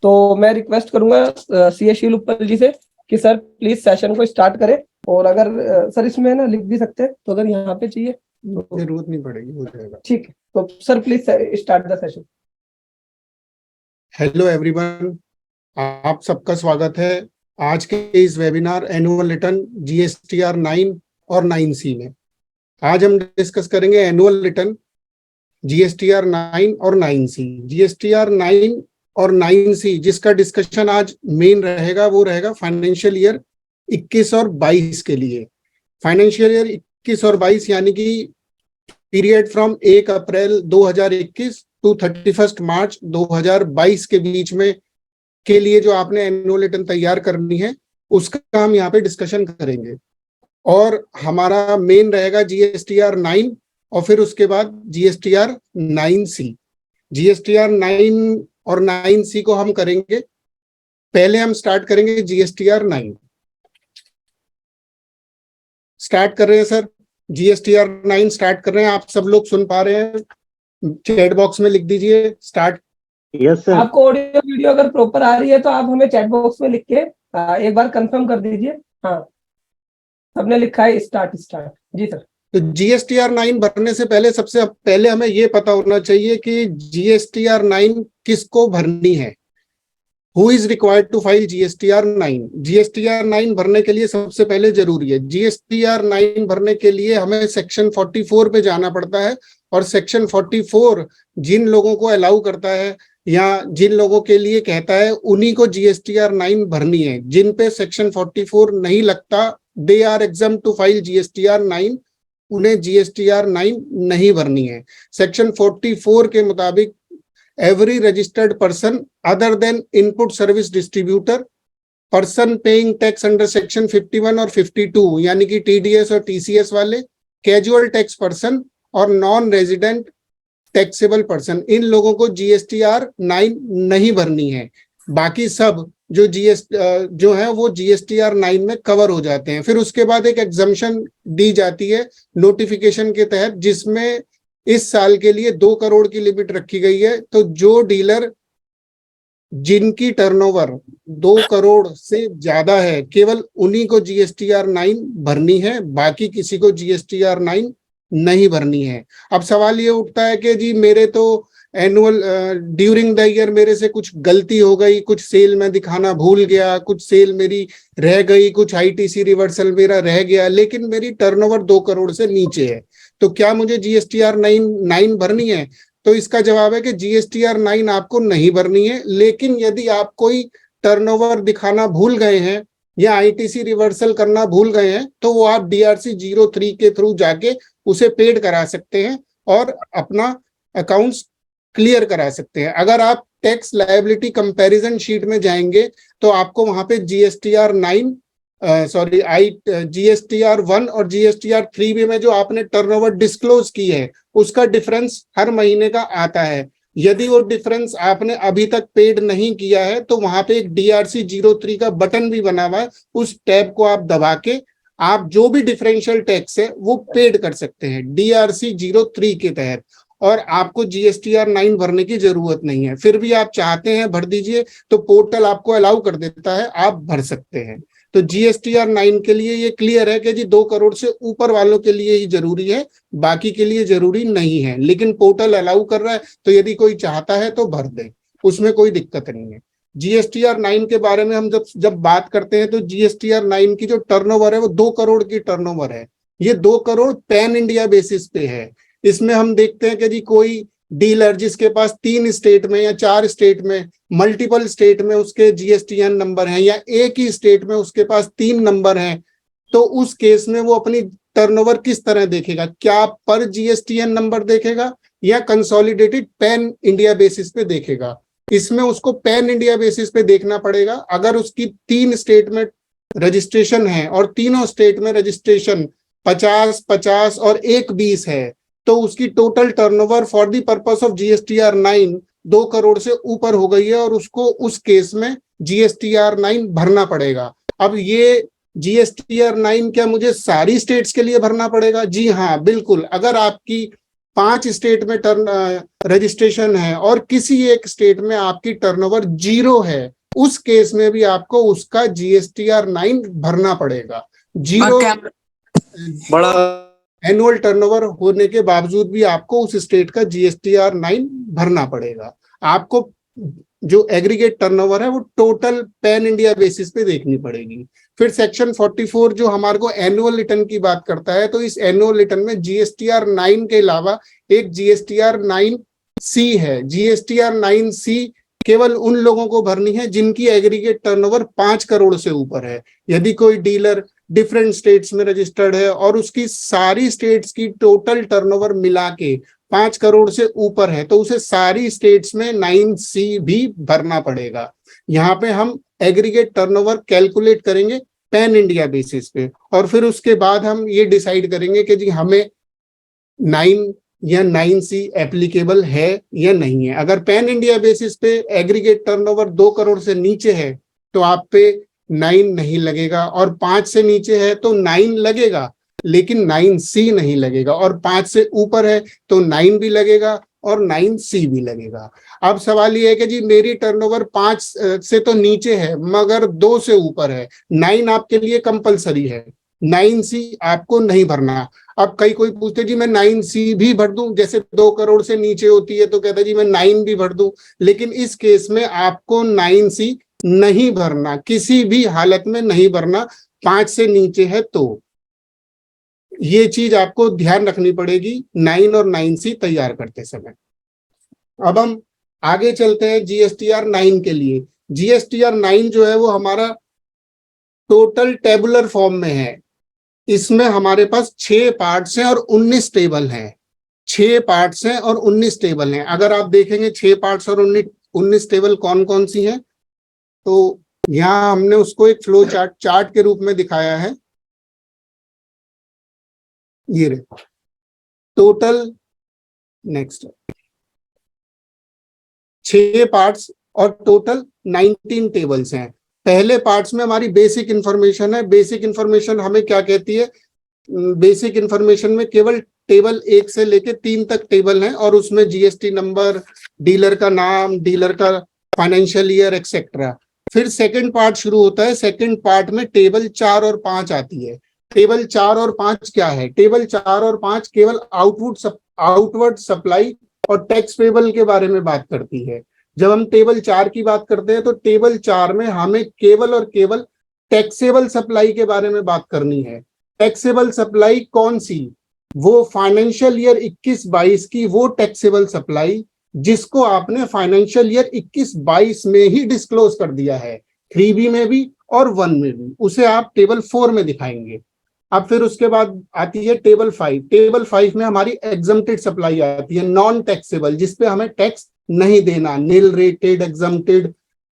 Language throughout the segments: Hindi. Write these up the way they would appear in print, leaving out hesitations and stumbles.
तो मैं रिक्वेस्ट करूंगा सीए शील उपल जी से कि सर प्लीज सेशन को स्टार्ट करें। और अगर सर इसमें ना लिख भी सकते हैं, तो अगर यहाँ पे चाहिए जरूरत नहीं पड़ेगी, हो जाएगा। ठीक है, तो sir please start the session. Hello everyone, आप सबका स्वागत है आज के इस वेबिनार एनुअल रिटर्न जीएसटीआर 9 और 9C में। आज हम डिस्कस करेंगे एनुअल रिटर्न जीएसटीआर 9 और 9C। जीएसटीआर 9 और 9C जिसका डिस्कशन आज मेन रहेगा वो रहेगा फाइनेंशियल ईयर 21 और 22 के लिए। फाइनेंशियल ईयर 21 और 22 यानी कि पीरियड फ्रॉम 1 अप्रैल 2021 टू 31 मार्च 2022 के बीच में के लिए जो आपने एनुअल रिटर्न तैयार करनी है उसका हम यहाँ पे डिस्कशन करेंगे। और हमारा मेन रहेगा जीएसटीआर 9 और फिर उसके बाद जीएसटीआर 9C। जीएसटीआर 9 और 9C को हम करेंगे, पहले हम स्टार्ट करेंगे जीएसटीआर 9। स्टार्ट कर रहे हैं सर, जीएसटीआर 9 स्टार्ट कर रहे हैं। आप सब लोग सुन पा रहे हैं? चैट बॉक्स में लिख दीजिए स्टार्ट। Yes sir. आपको ऑडियो वीडियो अगर प्रॉपर आ रही है तो आप हमें चैट बॉक्स में लिख के एक बार कंफर्म कर दीजिए। हाँ, सबने लिखा है स्टार्ट स्टार्ट। जी सर। तो जीएसटीआर 9 भरने से पहले सबसे पहले हमें ये पता होना चाहिए कि जीएसटीआर 9 किसको भरनी है। Who is required to file GSTR 9? GSTR 9 भरने के लिए सबसे पहले जरूरी है, जीएसटीआर 9 भरने के लिए हमें सेक्शन 44 पे जाना पड़ता है। और सेक्शन 44 जिन लोगों को अलाउ करता है या जिन लोगों के लिए कहता है उन्हीं को जीएसटीआर 9 भरनी है। जिन पे सेक्शन 44 नहीं लगता, they are exempt to file GSTR 9, उन्हें जीएसटीआर 9 नहीं भरनी है। सेक्शन 44 के मुताबिक every registered person other than input service distributor, person paying tax under section 51 और 52 यानी कि TDS और TCS वाले, कैजुअल टैक्स पर्सन और नॉन रेजिडेंट टैक्सेबल पर्सन, इन लोगों को जीएसटीआर 9 नहीं भरनी है। बाकी सब जो है वो जीएसटीआर 9 में कवर हो जाते हैं। फिर उसके बाद एक एग्जम्पशन दी जाती है नोटिफिकेशन के तहत, जिसमें इस साल के लिए 2 करोड़ की लिमिट रखी गई है। तो जो डीलर जिनकी टर्नओवर 2 करोड़ से ज्यादा है, केवल उन्हीं को जीएसटीआर 9 भरनी है, बाकी किसी को जीएसटीआर 9 नहीं भरनी है। अब सवाल ये उठता है कि जी मेरे तो एनुअल ड्यूरिंग द ईयर मेरे से कुछ गलती हो गई, कुछ सेल में दिखाना भूल गया, कुछ सेल मेरी रह गई, कुछ आईटीसी रिवर्सल मेरा रह गया, लेकिन मेरी टर्नओवर 2 करोड़ से नीचे है, तो क्या मुझे जीएसटीआर 9 भरनी है? तो इसका जवाब है कि जीएसटीआर 9 आपको नहीं भरनी है। लेकिन यदि आप कोई टर्नओवर दिखाना भूल गए हैं या आईटीसी रिवर्सल करना भूल गए हैं, तो वो आप डीआरसी 03 के थ्रू जाके उसे पेड करा सकते हैं और अपना अकाउंट्स क्लियर करा सकते हैं। अगर आप टैक्स लायबिलिटी कंपैरिजन शीट में जाएंगे तो आपको वहां पे जीएसटीआर 1 और जीएसटीआर 3 में जो आपने टर्नओवर डिस्क्लोज की है उसका डिफरेंस हर महीने का आता है। यदि वो डिफरेंस आपने अभी तक पेड नहीं किया है तो वहां पे एक डीआरसी 03 का बटन भी बना हुआ है, उस टैब को आप दबा के आप जो भी डिफरेंशियल टैक्स है वो पेड कर सकते हैं डीआरसी 03 के तहत, और आपको जीएसटीआर 9 भरने की जरूरत नहीं है। फिर भी आप चाहते हैं भर दीजिए तो पोर्टल आपको अलाउ कर देता है, आप भर सकते हैं। तो जीएसटीआर 9 के लिए ये क्लियर है कि जी 2 करोड़ से ऊपर वालों के लिए ही जरूरी है, बाकी के लिए जरूरी नहीं है। लेकिन पोर्टल अलाउ कर रहा है तो यदि कोई चाहता है तो भर दे, उसमें कोई दिक्कत नहीं है। जीएसटीआर 9 के बारे में हम जब बात करते हैं तो जीएसटीआर 9 की जो टर्नओवर है वो 2 करोड़ की टर्नओवर है। ये 2 करोड़ पैन इंडिया बेसिस पे है। इसमें हम देखते हैं कि जी कोई डीलर जिसके पास 3 स्टेट में या 4 स्टेट में, मल्टीपल स्टेट में उसके जीएसटीएन नंबर हैं, या एक ही स्टेट में उसके पास 3 नंबर हैं, तो उस केस में वो अपनी टर्नओवर किस तरह देखेगा? क्या पर जीएसटीएन नंबर देखेगा या कंसोलिडेटेड पैन इंडिया बेसिस पे देखेगा? इसमें उसको पैन इंडिया बेसिस पे देखना पड़ेगा। अगर उसकी 3 स्टेट में रजिस्ट्रेशन है और तीनों स्टेट में रजिस्ट्रेशन 50-50 और 1-20 है, तो उसकी total turnover for the purpose of GSTR 9 2 crore से ऊपर हो गई है और उसको उस केस में जीएसटीआर 9 भरना पड़ेगा। अब ये जीएसटीआर 9 क्या मुझे सारी स्टेट्स के लिए भरना पड़ेगा? जी हाँ, बिल्कुल। अगर आपकी 5 स्टेट में रजिस्ट्रेशन है और किसी एक स्टेट में आपकी टर्नओवर 0 है, उस केस में भी आपको उसका GSTR 9 भरना पड़ेगा। 0 बड़ा एनुअल टर्नओवर होने के बावजूद भी आपको उस स्टेट का GSTR 9 भरना पड़ेगा। आपको जो एग्रीगेट टर्नओवर है वो टोटल पैन इंडिया बेसिस पे देखनी पड़ेगी। फिर सेक्शन 44 जो हमारे को एनुअल रिटर्न की बात करता है, तो इस एनुअल रिटर्न में GSTR 9 के अलावा एक GSTR 9C है। GSTR 9C केवल उन लोगों को भरनी है जिनकी एग्रीगेट टर्नओवर 5 करोड़ से ऊपर है। यदि कोई डीलर डिफरेंट स्टेट्स में रजिस्टर्ड है और उसकी सारी स्टेट्स की टोटल टर्नओवर मिला के 5 करोड़ से ऊपर है, तो उसे सारी स्टेट्स में 9C भी भरना पड़ेगा। यहाँ पे हम एग्रीगेट टर्नओवर कैलकुलेट करेंगे पैन इंडिया बेसिस पे, और फिर उसके बाद हम ये डिसाइड करेंगे कि जी हमें 9 या 9C एप्लीकेबल है या नहीं है। अगर पैन इंडिया बेसिस पे एग्रीगेट टर्नओवर 2 करोड़ से नीचे है तो आप पे 9 नहीं लगेगा, और 5 से नीचे है तो 9 लगेगा लेकिन 9C नहीं लगेगा, और 5 से ऊपर है तो 9 भी लगेगा और 9C भी लगेगा। अब सवाल ये है कि जी मेरी टर्नओवर 5 से तो नीचे है मगर 2 से ऊपर है, 9 आपके लिए कंपलसरी है, 9C आपको नहीं भरना। अब कोई पूछते जी मैं 9C भी भर दूं, जैसे 2 करोड़ से नीचे होती है तो कहता जी मैं 9 भी भर दूं, लेकिन इस केस में आपको 9C नहीं भरना, किसी भी हालत में नहीं भरना, 5 से नीचे है तो। ये चीज आपको ध्यान रखनी पड़ेगी 9 और 9C तैयार करते समय। अब हम आगे चलते हैं GSTR 9 के लिए। GSTR 9 जो है वो हमारा टोटल टेबुलर फॉर्म में है। इसमें हमारे पास 6 पार्ट्स हैं और 19 टेबल हैं। 6 पार्ट्स हैं और 19 टेबल हैं। अगर आप देखेंगे 6 पार्ट्स और 19 टेबल कौन कौन सी हैं, तो यहाँ हमने उसको एक फ्लो चार्ट के रूप में दिखाया है। ये रहे टोटल, नेक्स्ट 6 पार्ट्स और टोटल 19 टेबल्स हैं। पहले पार्ट्स में हमारी बेसिक इंफॉर्मेशन है। बेसिक इंफॉर्मेशन हमें क्या कहती है? बेसिक इंफॉर्मेशन में केवल टेबल 1 से लेके 3 तक टेबल हैं और उसमें GST नंबर, डीलर का नाम, डीलर का फाइनेंशियल ईयर एक्सेट्रा। फिर सेकंड पार्ट शुरू होता है। सेकंड पार्ट में टेबल 4 और 5 आती है। टेबल 4 और 5 क्या है? टेबल 4 और 5 केवल आउटवर्ड सप्लाई और टैक्स पेबल के बारे में बात करती है। जब हम टेबल 4 की बात करते हैं तो टेबल 4 में हमें केवल और केवल टैक्सेबल सप्लाई के बारे में बात करनी है। टैक्सेबल सप्लाई कौन सी? वो फाइनेंशियल ईयर 21-22 की वो टैक्सेबल सप्लाई जिसको आपने फाइनेंशियल ईयर 21-22 में ही डिस्क्लोज कर दिया है, 3B में भी और 1 में भी, उसे आप टेबल 4 में दिखाएंगे। अब फिर उसके बाद आती है टेबल 5। टेबल 5 में हमारी एग्जम्प्टेड सप्लाई आती है, नॉन टैक्सेबल, जिसपे हमें टैक्स नहीं देना, नील रेटेड, एग्जम्प्टेड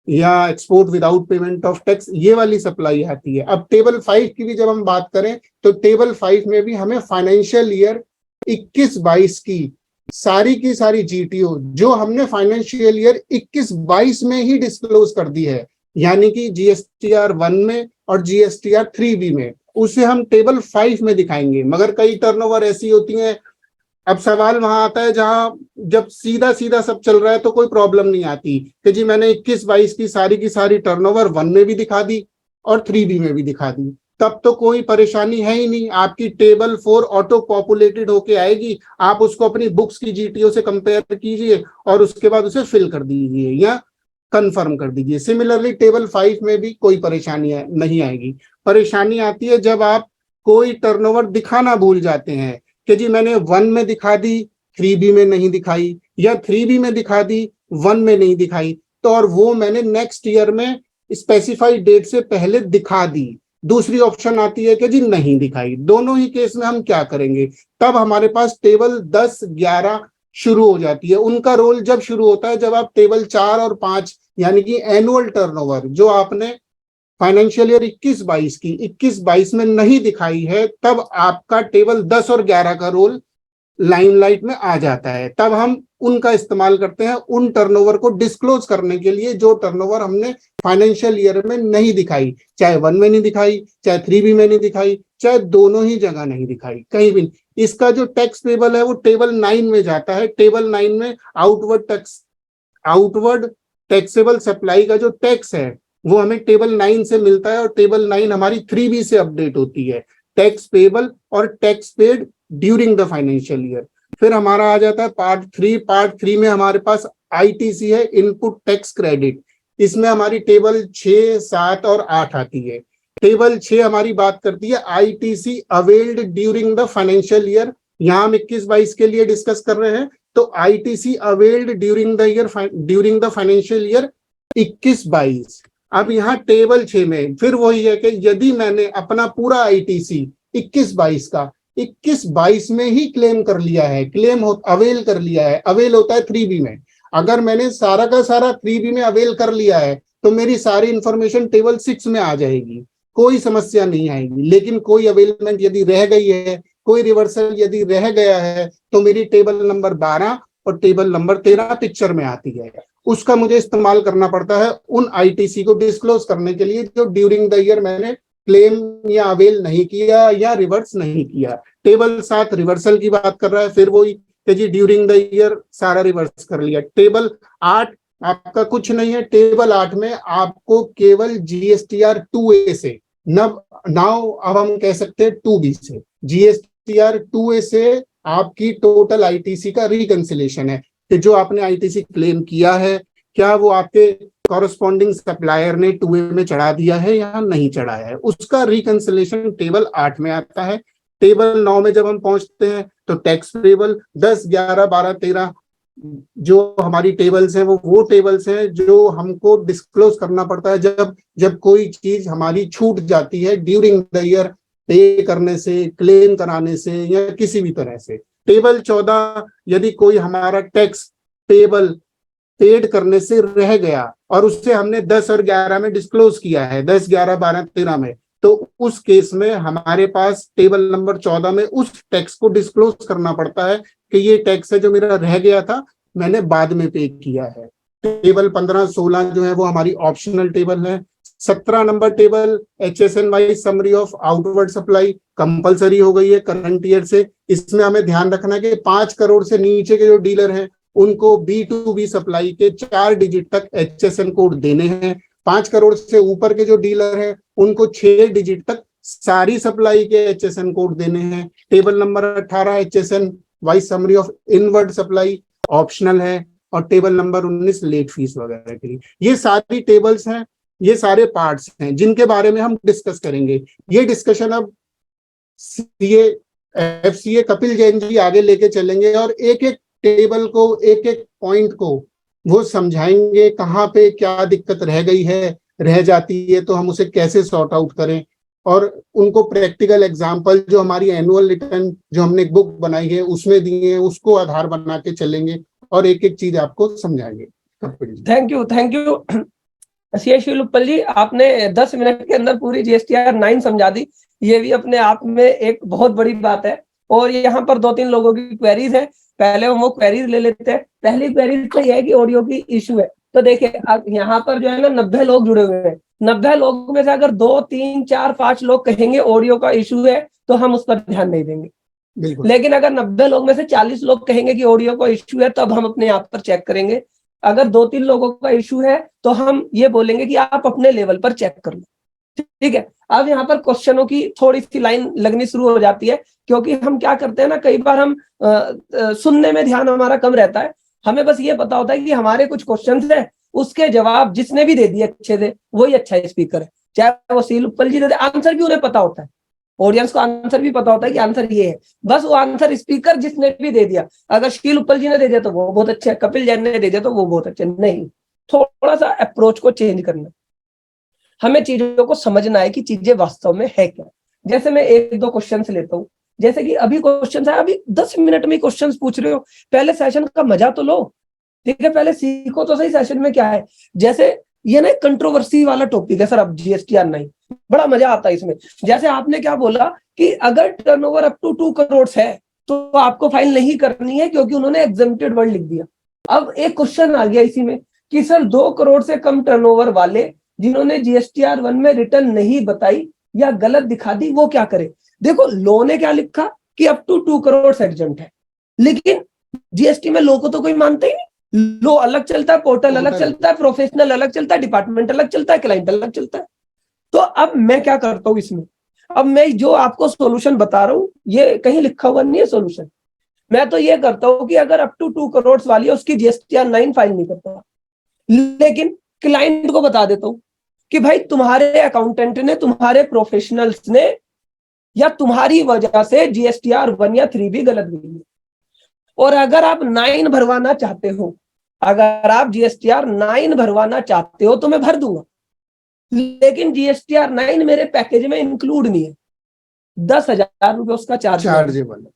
या export without payment of tax, ये वाली सप्लाई आती है। अब टेबल 5 की भी जब हम बात करें तो टेबल 5 में भी हमें फाइनेंशियल ईयर 21-22 की सारी GTO जो हमने फाइनेंशियल ईयर 21-22 में ही डिस्क्लोज कर दी है, यानी कि GSTR 1 में और GSTR 3B में, उसे हम टेबल 5 में दिखाएंगे। मगर कई टर्नओवर ऐसी होती हैं, अब सवाल वहां आता है जहां जब सीधा सीधा सब चल रहा है तो कोई प्रॉब्लम नहीं आती कि जी मैंने 21-22 की सारी टर्नओवर 1 में भी दिखा दी और 3B में भी दिखा दी, तब तो कोई परेशानी है ही नहीं। आपकी टेबल 4 ऑटो पॉपुलेटेड होके आएगी, आप उसको अपनी बुक्स की GTO से कंपेयर कीजिए और उसके बाद उसे फिल कर दीजिए या कंफर्म कर दीजिए। सिमिलरली टेबल 5 में भी कोई परेशानी नहीं आएगी। परेशानी आती है जब आप कोई टर्नओवर दिखाना भूल जाते हैं कि जी मैंने 1 में दिखा दी, 3B में नहीं दिखाई, या 3B में दिखा दी, 1 में नहीं दिखाई, तो और वो मैंने नेक्स्ट ईयर में स्पेसिफाइड डेट से पहले दिखा दी। दूसरी ऑप्शन आती है कि जी नहीं दिखाई। दोनों ही केस में हम क्या करेंगे? तब हमारे पास टेबल 10-11 शुरू हो जाती है। उनका रोल जब शुरू होता है जब आप टेबल 4 और 5 यानी कि एनुअल टर्नओवर जो आपने फाइनेंशियल ईयर 21-22 में नहीं दिखाई है, तब आपका टेबल 10 और 11 का रोल लाइमलाइट में आ जाता है। तब हम उनका इस्तेमाल करते हैं उन टर्नओवर को डिस्क्लोज करने के लिए जो टर्नओवर हमने फाइनेंशियल ईयर में नहीं दिखाई, चाहे 1 में नहीं दिखाई, चाहे 3B में नहीं दिखाई, चाहे दोनों ही जगह नहीं दिखाई, कहीं भी। इसका जो टैक्स पेबल है वो टेबल 9 में जाता है। टेबल 9 में आउटवर्ड टैक्सेबल सप्लाई का जो टैक्स है वो हमें टेबल 9 से मिलता है, और टेबल 9 हमारी 3B से अपडेट होती है, टैक्स पेबल और tax paid during the financial year. फिर हमारा आ जाता है पार्ट 3। पार्ट 3 में हमारे पास ITC है, इनपुट टैक्स क्रेडिट। इसमें हमारी टेबल 6, 7 और 8 आती है। टेबल 6 हमारी बात करती है ITC availed during the financial year. यहाँ हम 21-22 के लिए डिस्कस कर रहे हैं, तो ITC availed during the financial year 21-22। अब यहाँ टेबल 6 में फिर वही है कि यदि मैंने अपना पूरा ITC 21-22 का 21-22 में ही क्लेम कर लिया है, अवेल कर लिया है, अवेल होता है 3B में। अगर मैंने सारा का सारा 3B में अवेल कर लिया है तो मेरी सारी इंफॉर्मेशन टेबल 6 में आ जाएगी, कोई समस्या नहीं आएगी। लेकिन कोई अवेलमेंट यदि रह गई है, कोई रिवर्सल यदि रह गया है, तो मेरी टेबल नंबर 12 और टेबल नंबर 13 पिक्चर में आती है। उसका मुझे इस्तेमाल करना पड़ता है उन ITC को डिस्क्लोज करने के लिए जो ड्यूरिंग द ईयर मैंने क्लेम या अवेल नहीं किया या रिवर्स नहीं किया। टेबल 7 रिवर्सल की बात कर रहा है, फिर वही कि जी ड्यूरिंग द ईयर सारा रिवर्स कर लिया। टेबल 8 आपका कुछ नहीं है। टेबल 8 में आपको केवल GSTR 2A से नाउ अब हम कह सकते हैं 2B से, GSTR 2A से आपकी टोटल ITC का रिकंसिलेशन है कि जो आपने ITC क्लेम किया है क्या वो आपके कॉरस्पॉन्डिंग सप्लायर ने 2A में चढ़ा दिया है या नहीं चढ़ाया है, उसका रिकंसिलेशन टेबल 8 में आता है। टेबल 9 में जब हम पहुंचते हैं तो टैक्स पेबल 10, 11, 12, 13 जो हमारी टेबल्स हैं वो टेबल्स हैं जो हमको डिस्क्लोज करना पड़ता है जब कोई चीज हमारी छूट जाती है ड्यूरिंग द ईयर, पे करने से, क्लेम कराने से या किसी भी तरह से। टेबल 14 यदि कोई हमारा टैक्स पेबल पेड करने से रह गया और उससे हमने 10 और 11 में डिस्क्लोज किया है, 10, 11, 12, 13 में, तो उस केस में हमारे पास टेबल नंबर 14 में उस टैक्स को डिस्क्लोज करना पड़ता है कि ये टैक्स है जो मेरा रह गया था, मैंने बाद में पे किया है। टेबल 15, 16 जो है वो हमारी ऑप्शनल टेबल है। 17 number table HSN summary of outward supply compulsory हो गई है करंट ईयर से। इसमें हमें ध्यान रखना है कि 5 करोड़ से नीचे के जो डीलर हैं उनको B2B सप्लाई के 4 डिजिट तक HSN कोड देने हैं। 5 करोड़ से ऊपर के जो डीलर हैं उनको 6 डिजिट तक सारी सप्लाई के HSN कोड देने हैं। Table number 18 HSN summary of inward supply optional है, और टेबल नंबर 19 लेट फीस वगैरह के लिए। ये सारी टेबल्स हैं, ये सारे पार्ट्स हैं जिनके बारे में हम डिस्कस करेंगे। ये डिस्कशन अब FCA कपिल जैन जी आगे लेके चलेंगे और एक एक टेबल को, एक एक पॉइंट को वो समझाएंगे कहाँ पे क्या दिक्कत रह गई है, रह जाती है तो हम उसे कैसे सॉर्ट आउट करें, और उनको प्रैक्टिकल एग्जांपल जो हमारी एनुअल रिटर्न जो हमने एक बुक बनाई है उसमें दिए हैं उसको आधार बना के चलेंगे और एक एक चीज आपको समझाएंगे। थैंक यू शिल उपल जी, आपने 10 मिनट के अंदर पूरी GSTR 9 समझा दी। ये भी अपने आप में एक बहुत बड़ी बात है। और यहाँ पर 2-3 लोगों की क्वेरीज है, पहले हम वो क्वेरीज ले लेते हैं। पहली क्वेरीज तो यह है कि ऑडियो की इशू है। तो देखिए यहाँ पर जो है ना 90 लोग जुड़े हुए हैं। 90 लोगों में से अगर 2, 3, 4, 5 लोग कहेंगे ऑडियो का इशू है तो हम उस पर ध्यान नहीं देंगे। लेकिन अगर 90 लोग में से 40 लोग कहेंगे कि ऑडियो का इशू है तब हम अपने आप पर चेक करेंगे। अगर 2-3 लोगों का इशू है तो हम ये बोलेंगे कि आप अपने लेवल पर चेक कर लो। ठीक है। अब यहाँ पर क्वेश्चनों की थोड़ी सी लाइन लगनी शुरू हो जाती है, क्योंकि हम क्या करते हैं ना, कई बार हम सुनने में ध्यान हमारा कम रहता है। हमें बस ये पता होता है कि हमारे कुछ क्वेश्चन है, उसके जवाब जिसने भी दे दिए अच्छे से वही अच्छा स्पीकर है। चाहे वो सील उपल जी दे दे, आंसर भी उन्हें पता होता है, ऑडियंस को आंसर भी पता होता है कि आंसर ये है। बस वो आंसर स्पीकर जिसने भी दे दिया, अगर शील उपल जी ने दे दिया तो वो बहुत अच्छा है, कपिल जैन ने दे दिया तो वो बहुत अच्छा नहीं। थोड़ा सा अप्रोच को चेंज करना, हमें चीजों को समझना है कि चीजें वास्तव में है क्या। जैसे मैं 1-2 क्वेश्चन लेता हूँ, जैसे कि अभी क्वेश्चन है, अभी 10 मिनट में क्वेश्चन पूछ रहे हो, पहले सेशन का मजा तो लो। ठीक है, पहले सीखो तो सही सेशन में क्या है। जैसे ये ना कंट्रोवर्सी वाला टॉपिक है सर, अब GSTR 9 बड़ा मजा आता है इसमें। जैसे आपने क्या बोला कि अगर टर्नओवर अप टू 2 करोड़ है तो आपको फाइल नहीं करनी है क्योंकि उन्होंने एग्जेम्प्टेड वर्ड लिख दिया। अब एक क्वेश्चन आ गया इसी में कि सर 2 करोड़ से कम टर्नओवर वाले जिन्होंने GSTR 1 में रिटर्न नहीं बताई या गलत दिखा दी, वो क्या करे। देखो लो ने क्या लिखा कि अप टू 2 करोड़ एग्जम्प्ट है, लेकिन जीएसटी में लो को तो कोई मानता ही नहीं। लो अलग चलता है, पोर्टल अलग चलता है, प्रोफेशनल अलग चलता है, डिपार्टमेंट अलग चलता है, क्लाइंट अलग चलता है। तो अब मैं क्या करता हूं इसमें, अब मैं जो आपको सॉल्यूशन बता रहा हूं ये कहीं लिखा हुआ नहीं है सॉल्यूशन। मैं तो ये करता हूं कि अगर अप टू 2 करोड़ वाली है उसकी जीएसटीआर 9 फाइल नहीं करता, लेकिन क्लाइंट को बता देता हूं कि भाई तुम्हारे अकाउंटेंट ने, तुम्हारे प्रोफेशनल्स ने या तुम्हारी वजह से जीएसटीआर 1 या 3 भी गलत गई है, और अगर आप 9 भरवाना चाहते हो, अगर आप जीएसटीआर 9 भरवाना चाहते हो तो मैं भर दूंगा, लेकिन जीएसटीआर 9 मेरे पैकेज में इंक्लूड नहीं है। 10,000 रुपए उसका चार्जेबल है।